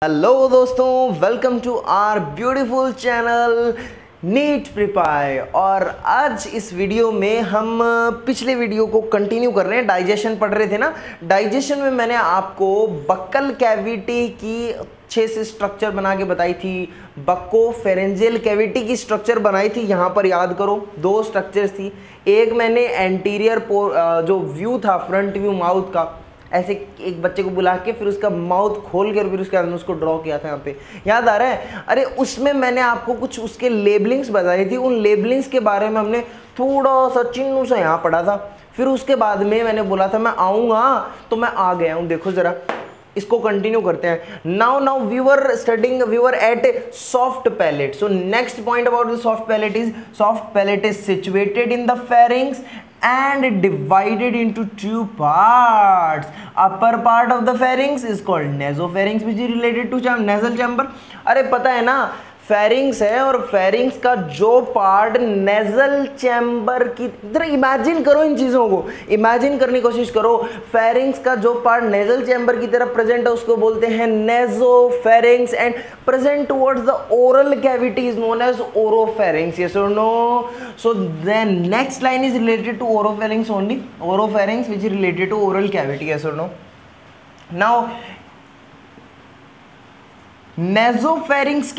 Hello दोस्तों, welcome to our beautiful channel NEET prepare. और आज इस वीडियो में हम पिछले वीडियो को कंटिन्यू कर रहे हैं। डाइजेशन पढ़ रहे थे ना। डाइजेशन में मैंने आपको बक्कल कैविटी की अच्छे से स्ट्रक्चर बना के बताई थी, बक्को-फेरेंजियल कैविटी की स्ट्रक्चर बनाई थी। यहाँ पर याद करो, दो स्ट्रक्चर्स थी। एक मैंने एंटीरियर जो व्यू था, फ्रंट व्यू माउथ का, ऐसे एक बच्चे को बुला के फिर उसका माउथ खोल कर फिर उसके अंदर उसको ड्रॉ किया था। यहाँ पे याद आ रहा है? अरे उसमें मैंने आपको कुछ उसके लेबलिंग्स बताई थी। उन लेबलिंग्स के बारे में हमने थोड़ा सा चिन्नू सा यहाँ पढ़ा था। फिर उसके बाद में मैंने बोला था मैं आऊँगा, तो मैं आ गया हूँ। देखो ज़रा, इसको कंटिन्यू करते हैं। Now we were at soft palate. So next point about the soft palate is situated in the pharynx and divided into two parts. Upper part of the pharynx is called nasopharynx, which is related to nasal chamber. अरे पता है ना, pharynx है और pharynx का जो part nasal chamber की, इधर इमेजिन करो, इन चीज़ों को इमेजिन करने की कोशिश करो। फेरिंग्स का जो पार्ट नेजल चैम्बर की तरफ प्रेजेंट है उसको बोलते हैं nasopharynx, and present towards the oral cavity is known as oropharynx. Yes और no? So then next line is related to oropharynx only, oropharynx which is related to oral cavity. Yes और no? Now nasopharynx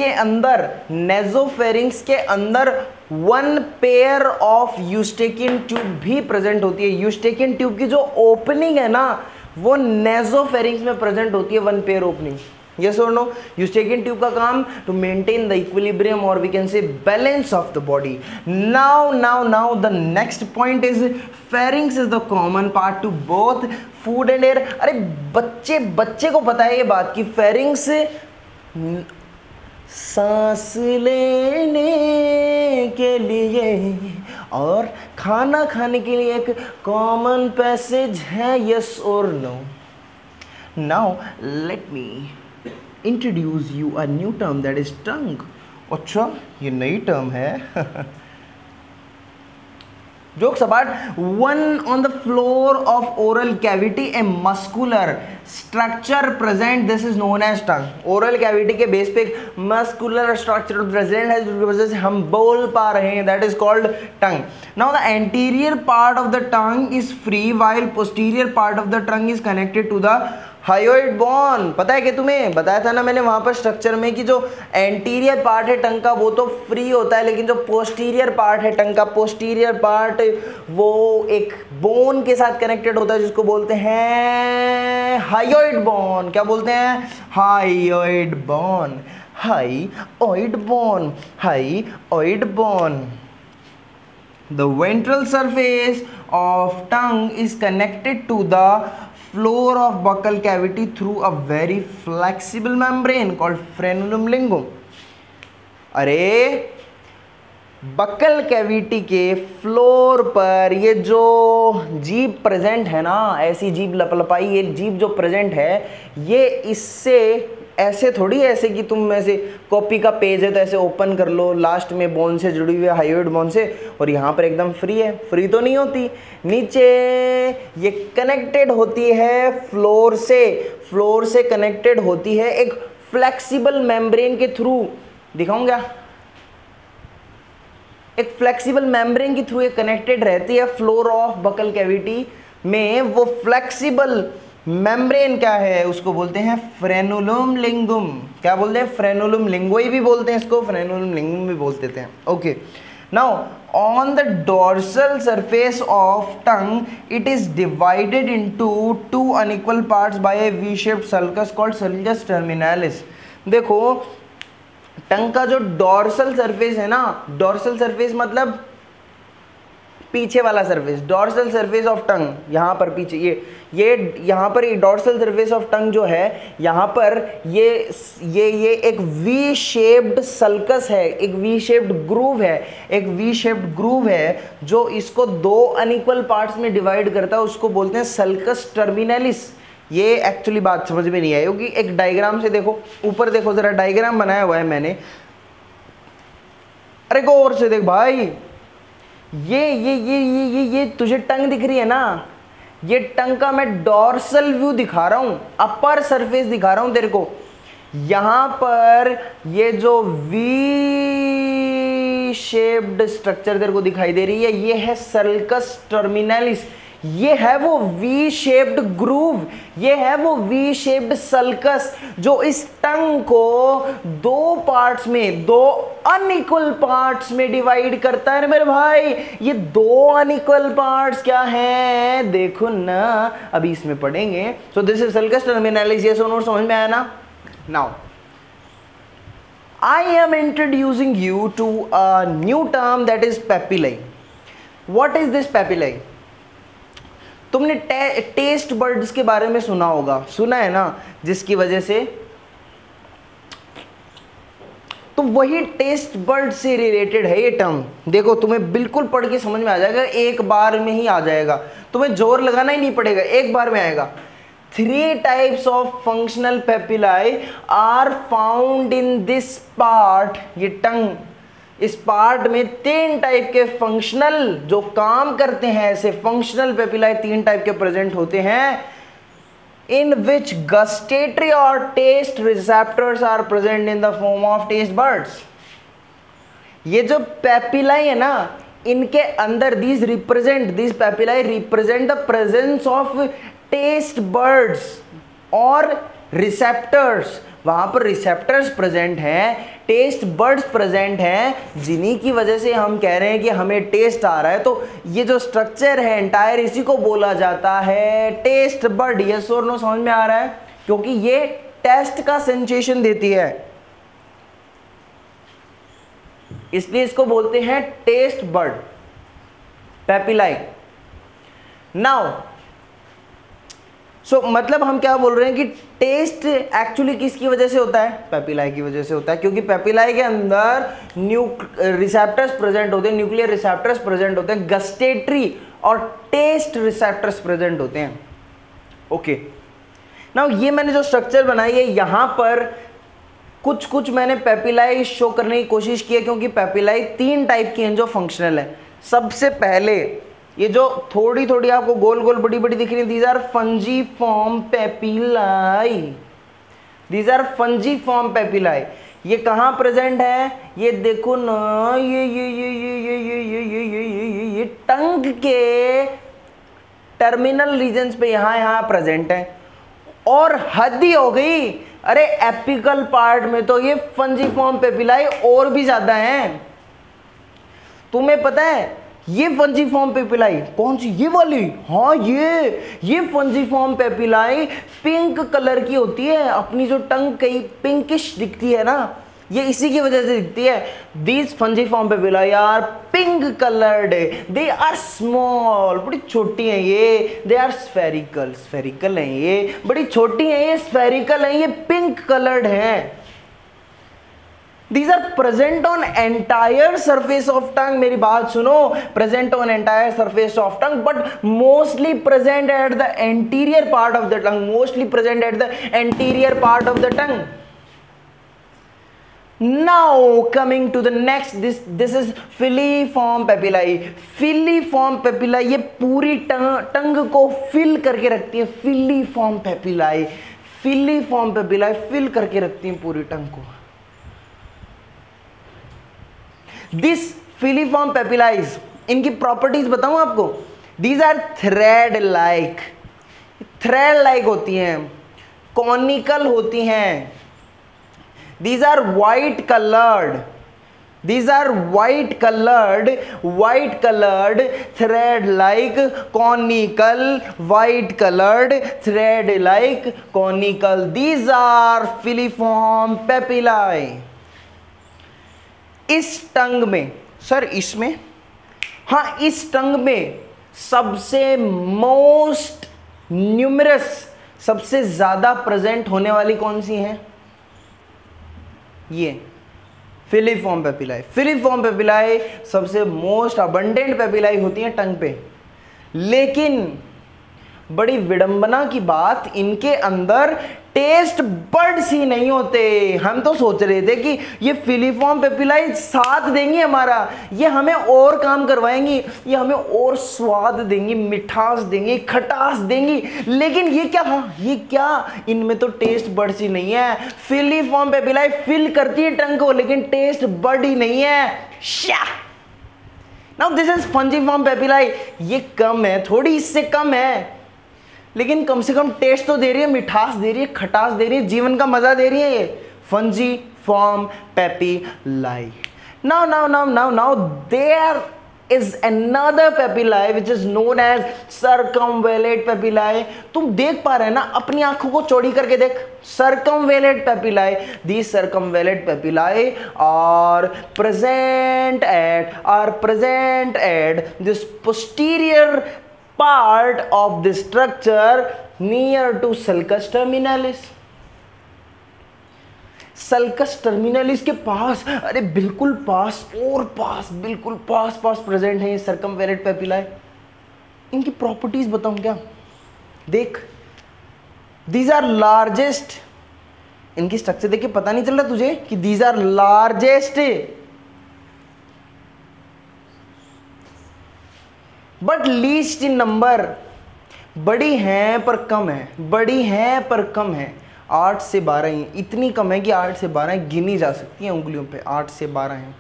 के अंदर one pair of Eustachian tube भी present होती है। Eustachian tube की जो opening है ना, वो नेजोफेरिंग्स में प्रेजेंट होती है, वन पेयर ओपनिंग। यस और नो? यूस्टेकियन ट्यूब का काम टू मेंटेन द इक्विलिब्रियम और we can say balance of the body. Now the next point is pharynx is the common part to both food and air. अरे बच्चे को पता है ये बात कि फेरिंग्स सांस लेने के लिए और खाना खाने के लिए एक कॉमन पैसेज है। यस और no? Now let me introduce you a new term that is tongue. अच्छा, ये नई टर्म है। Jokes apart, one on the floor of oral cavity, a muscular structure present. This is known as tongue. Oral cavity के base पे एक muscular structure present है जिसकी वजह से हम बोल पा रहे हैं. That is called tongue. Now the anterior part of the tongue is free, while posterior part of the tongue is connected to the hyoid bone. पता है कि तुम्हें बताया था ना मैंने वहाँ पर स्ट्रक्चर में कि जो एंटीरियर पार्ट है टंग का वो तो फ्री होता है, लेकिन जो पोस्टीरियर पार्ट है टंग का, पोस्टीरियर पार्ट वो एक बोन के साथ कनेक्टेड होता है जिसको बोलते हैं हायोइड बोन। क्या बोलते हैं? Hyoid bone, hyoid bone, hyoid bone. The ventral surface of tongue is connected to the floor of buccal cavity through a very flexible membrane called frenulum lingum. अरे बक्कल कैविटी के floor पर ये जो जीभ present है ना, ऐसी जीभ लपलपाई ये जीभ जो प्रेजेंट है, ये इससे ऐसे थोड़ी, ऐसे कि तुम ऐसे कॉपी का पेज है तो ऐसे ओपन कर लो, लास्ट में बोन से जुड़ी हुई है, हायोइड बोन से, और यहाँ पर एकदम फ्री है। फ्री तो नहीं होती, नीचे ये कनेक्टेड होती है फ्लोर से कनेक्टेड होती है एक फ्लेक्सिबल मेम्ब्रेन के थ्रू। दिखाऊं क्या? एक फ्लेक्सिबल मेम्ब्रेन के थ्रू ये कनेक्टेड रहती है फ्लोर ऑफ बकल कैविटी में। वो फ्लेक्सिबल मेम्ब्रेन क्या है? उसको बोलते हैं फ्रेनुलम लिंगुम। क्या बोलते हैं? फ्रेनुलम लिंगुई भी बोलते हैं इसको, फ्रेनुलम लिंगुम भी बोल देते हैं। Okay, now on the dorsal surface of tongue it is divided into two unequal parts by a V shaped sulcus called sulcus terminalis. देखो, टंग का जो डोर्सल सरफेस है ना, डोर्सल सरफेस मतलब पीछे वाला सरफेस, डोर्सल सरफेस ऑफ टंग, यहाँ पर पीछे ये यहाँ पर ये डोर्सल सरफेस ऑफ टंग जो है, यहाँ पर ये एक वी शेप्ड सल्कस है, एक वी शेप्ड ग्रूव है जो इसको दो अनइक्वल पार्ट्स में डिवाइड करता है, उसको बोलते हैं सल्कस टर्मिनालिस। ये एक्चुअली बात समझ में नहीं आई होगी, एक डायग्राम से देखो, ऊपर देखो जरा, डायग्राम बनाया हुआ है मैंने। अरे गौर से देख भाई, ये तुझे टंग दिख रही है ना, ये टंग का मैं डॉर्सल व्यू दिखा रहा हूं, अपर सरफेस दिखा रहा हूं तेरे को। यहां पर ये जो वी शेप्ड स्ट्रक्चर तेरे को दिखाई दे रही है, ये है सल्कस टर्मिनलिस, ये है वो वी शेप्ड ग्रूव, ये है वो वी शेप्ड सल्कस जो इस टंग को दो पार्ट्स में, दो अनइक्वल पार्ट्स में डिवाइड करता है मेरे भाई। ये दो अनइक्वल पार्ट्स क्या हैं देखो ना, अभी इसमें पढ़ेंगे। सो दिस इज सल्कस टर्मिनलिस, ये सोनो समझ में आया ना। Now I am introducing you to a new term that is papillae. What is this papillae? तुमने टेस्ट बर्ड्स के बारे में सुना होगा, सुना है ना, जिसकी वजह से, तो वही टेस्ट बर्ड से रिलेटेड है ये टर्म। देखो तुम्हें बिल्कुल पढ़ के समझ में आ जाएगा, एक बार में ही आ जाएगा, तुम्हें जोर लगाना ही नहीं पड़ेगा, एक बार में आएगा। 3 types of functional papillae are found in this part, ये टंग, इस पार्ट में 3 टाइप के फंक्शनल जो काम करते हैं, ऐसे फंक्शनल पेपिलाए 3 टाइप के प्रेजेंट होते हैं, इन विच गस्टेटरी और taste receptors are present in the form of taste buds. ये जो पेपिलाए है ना, इनके अंदर this papillae represent the presence of taste buds और रिसेप्टर्स। वहां पर रिसेप्टर्स प्रेजेंट हैं, टेस्ट बर्ड्स प्रेजेंट हैं, जिन्हीं की वजह से हम कह रहे हैं कि हमें टेस्ट आ रहा है। तो ये जो स्ट्रक्चर है एंटायर, इसी को बोला जाता है टेस्ट बर्ड। यस और नो समझ में आ रहा है, क्योंकि ये टेस्ट का सेंसेशन देती है, इसलिए इसको बोलते हैं टेस्ट बर्ड, पेपिलाई। नाउ मतलब हम क्या बोल रहे हैं कि टेस्ट एक्चुअली किसकी वजह से होता है, पेपिलाई की वजह से होता है, क्योंकि पेपिलाई के अंदर रिसेप्टर्स प्रेजेंट होते हैं, न्यूक्लियर रिसेप्टर्स प्रेजेंट होते हैं, गस्टेटरी और टेस्ट रिसेप्टर्स प्रेजेंट होते हैं। ओके, नाउ ये मैंने जो स्ट्रक्चर बनाई है, यहां पर कुछ मैंने पेपिलाई शो करने की कोशिश की है, क्योंकि पेपिलाई 3 टाइप की हैं जो फंक्शनल है। सबसे पहले ये जो थोड़ी थोड़ी आपको गोल गोल बड़ी बड़ी दिख रही है, दीज आर फंजीफॉर्म पेपिलाई, दीज आर फंजीफॉर्म पेपिलाई। ये कहाँ प्रेजेंट है, ये देखो ना, ये टंग के टर्मिनल रीजन्स पे यहाँ प्रेजेंट है। और हद ही हो गई, अरे एपिकल पार्ट में तो ये फंजीफॉर्म पेपिलाई और भी ज्यादा हैं। तुम्हें पता है ये फंजीफॉर्म पेपिलाई कौन सी, ये वाली, हाँ ये फंजीफॉर्म पेपिलाई पिंक कलर की होती है। अपनी जो टंग कहीं पिंकिश दिखती है ना, ये इसी की वजह से दिखती है। These fungiform papillae are pink coloured, they are small, बड़ी छोटी हैं ये, दे आर स्फेरिकल हैं ये, बड़ी छोटी हैं ये, स्फेरिकल हैं ये, पिंक कलर्ड हैं। These are present on entire surface of tongue, मेरी बात सुनो, present on entire surface of tongue, but mostly present at the anterior part of the tongue, mostly present at the anterior part of the tongue. Now coming to the next, this is filiform papillae. Filiform papillae ये पूरी tongue को fill करके रखती है, filiform papillae, filiform papillae fill करके रखती है पूरी टंग को। दिस filiform papillae, इनकी प्रॉपर्टीज बताऊं आपको, दीज आर थ्रेड लाइक होती हैं, कॉनिकल होती हैं, these are white coloured, thread like conical, white coloured thread like conical, these are filiform papillae। इस टंग में, सर इसमें, हाँ इस टंग में सबसे मोस्ट न्यूमरस, सबसे ज्यादा प्रेजेंट होने वाली कौन सी है, ये filiform papillae। filiform papillae सबसे मोस्ट अबंडेंट पेपिलाई होती हैं टंग पे, लेकिन बड़ी विडंबना की बात, इनके अंदर टेस्ट बड्स ही नहीं होते। हम तो सोच रहे थे कि ये फिलीफॉर्म पेपिलाई साथ देंगी हमारा, ये हमें और काम करवाएंगी, ये हमें और स्वाद देंगी, मिठास देंगी, खटास देंगी, लेकिन ये क्या, ये क्या, इनमें तो टेस्ट बड्स ही नहीं है। फिलीफॉर्म पेपिलाई फिल करती है टंग को, लेकिन टेस्ट बड ही नहीं है। नाउ दिस इज फंजीफॉर्म पेपिलाई, ये कम है, थोड़ी इससे कम है, लेकिन कम से कम टेस्ट तो दे रही है, मिठास दे रही है, खटास दे रही है, जीवन का मजा दे रही है ये fungiform papillae. Now there is another papillae which is known as circumvallate papillae. तुम देख पा रहे हैं ना, अपनी आंखों को चौड़ी करके देख, circumvallate पेपिलाई। These circumvallate पेपिलाई are present at this posterior part of the structure near to sulcus terminalis। Sulcus terminalis के पास, अरे बिल्कुल पास और पास, बिल्कुल पास प्रेजेंट है ये सर्कमवेलेट पेपिलाई। इनकी प्रॉपर्टीज बताऊं क्या, देख, दीज आर लार्जेस्ट, इनकी स्ट्रक्चर देख के पता नहीं चल रहा तुझे कि these are largest but least in number. बड़ी हैं पर कम है, बड़ी हैं पर कम है। 8 से 12 ही, इतनी कम है कि 8 से 12 गिनी जा सकती हैं उंगलियों पे, 8 से 12 हैं।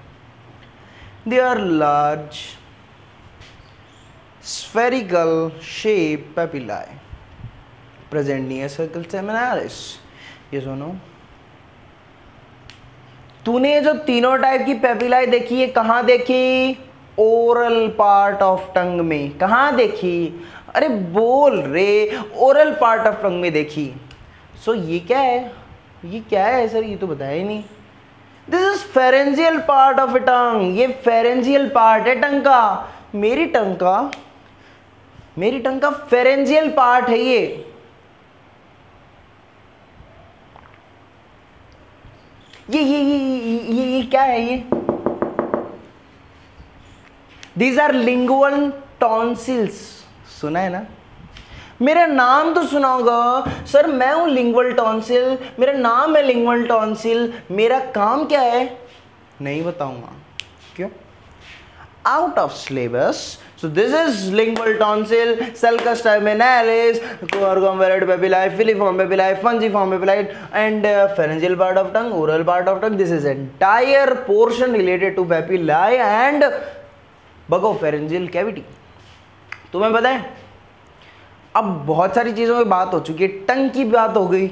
They are large spherical shape papillae present near circle terminalis. ये सुनो, तूने ये जो तीनों टाइप की पेपिलाई देखी है, कहाँ देखी? ओरल पार्ट ऑफ टंग में। कहाँ देखी? अरे बोल रे, ओरल पार्ट ऑफ टंग में देखी। सो ये क्या है, ये क्या है सर, ये तो बताया ही नहीं। This is pharyngeal part of a tongue, ये फेरेंजियल पार्ट है टंग का। मेरी टंग का फेरेंजियल पार्ट है ये। ये क्या है ये? These are lingual tonsils। सुना है ना? मेरा नाम तो सुना होगा सर, मैं हूं लिंगुअल टॉन्सिल, मेरा नाम है लिंगुअल टॉन्सिल, मेरा काम क्या है नहीं बताऊंगा। क्यों? Out of syllabus. So this is lingual tonsil, sulcus terminalis, circumvallate papillae, filiform papillae, fungiform papillae and pharyngeal part of tongue, oral part of tongue. This is entire portion related to papillae and buccopharyngeal cavity. तुम्हें पता है, अब बहुत सारी चीज़ों की बात हो चुकी है, टंग की बात हो गई,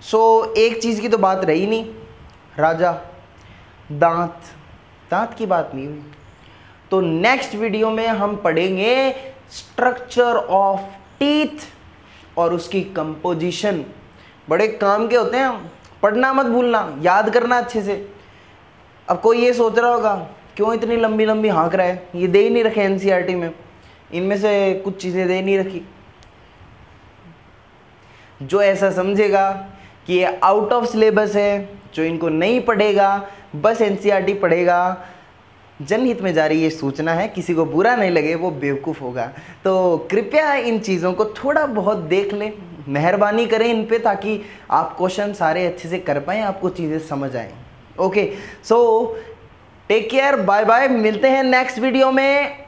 सो एक चीज़ की तो बात रही नहीं, राजा दांत की बात नहीं हुई। तो नेक्स्ट वीडियो में हम पढ़ेंगे स्ट्रक्चर ऑफ टीथ और उसकी कंपोजिशन। बड़े काम के होते हैं, पढ़ना मत भूलना, याद करना अच्छे से। अब कोई ये सोच रहा होगा क्यों इतनी लंबी लंबी हाँक रहा है, ये दे ही नहीं रखे एनसीईआरटी में, इनमें से कुछ चीज़ें दे नहीं रखी। जो ऐसा समझेगा कि ये आउट ऑफ सिलेबस है, जो इनको नहीं पढ़ेगा, बस एनसीईआरटी पढ़ेगा, जनहित में जारी ये सूचना है, किसी को बुरा नहीं लगे वो बेवकूफ़ होगा। तो कृपया इन चीज़ों को थोड़ा बहुत देख लें, मेहरबानी करें इन पे, ताकि आप क्वेश्चन सारे अच्छे से कर पाएँ, आपको चीज़ें समझ आएँ। Okay, so take care, bye bye, मिलते हैं नेक्स्ट वीडियो में।